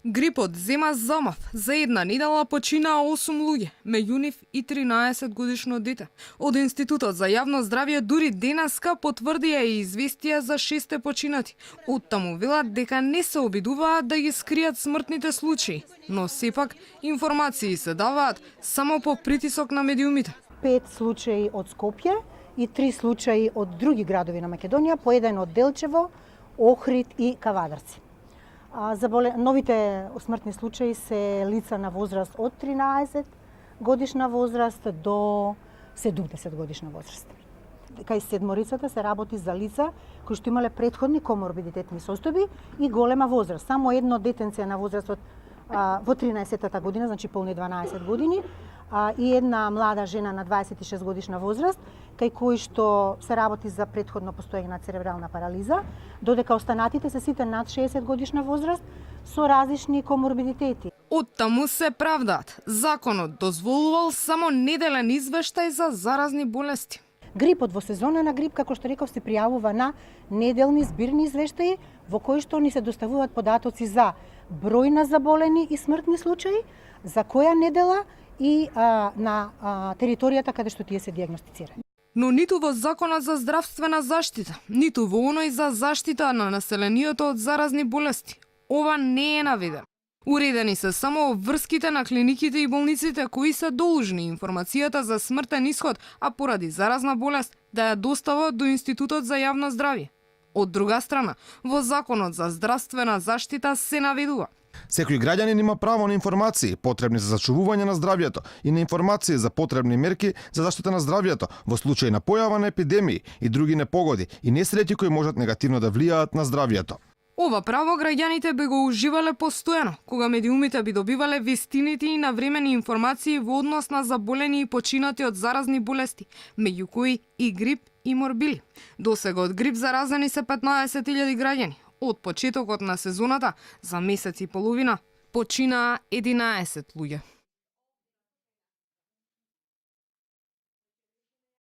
Грипот зема замав. За една недела починаа 8 луѓе, меѓу нив и 13 годишно дете. Од Институтот за јавно здравје дури денеска потврдија и известија за 6 починати. Оттаму велат дека не се обидуваат да ги скријат смртните случаи, но сепак информации се даваат само по притисок на медиумите. 5 случаи од Скопје и 3 случаи од други градови на Македонија, по еден од Делчево, Охрид и Кавадарци. Новите смртни случаи се лица на возраст од 13 годишна возраст до 70 годишна возраст. Кај седморицата се работи за лица кои што имале претходни коморбидитетни состојби и голема возраст. Само едно детенце на возрастот во 13-та година, значи полни 12 години, и една млада жена на 26 годишна возраст, кај кои што се работи за претходно постоење на церебрална парализа, додека останатите се сите над 60 годишна возраст со различни коморбидитети. Оттаму се правдаат. Законот дозволувал само неделен извештај за заразни болести. Грипот во сезона на грип, како што реков, се пријавува на неделни збирни извештаи во кои што ни се доставуваат податоци за број на заболени и смртни случаи, за која недела и на територијата каде што тие се диагностицирани. Но ниту во Законот за здравствена заштита, ниту во оној за заштита на населението од заразни болести, ова не е наведено. Уредени се само врските на клиниките и болниците кои се должни информацијата за смртен исход, а поради заразна болест да ја достават до Институтот за јавно здравје. Од друга страна, во Законот за здравствена заштита се наведува: секој граѓанин има право на информации потребни за зачувување на здравјето и на информации за потребни мерки за заштита на здравјето во случај на појава на епидемии и други непогоди и несреќи кои можат негативно да влијаат на здравјето. Ова право граѓаните би го уживале постојано, кога медиумите би добивале вестините и навремени информации во однос на заболени и починати од заразни болести, меѓу кои и грип и морбили. Досега од грип заразени се 15.000 граѓани. Од почетокот на сезоната, за месец и половина, починаа 11 луѓе.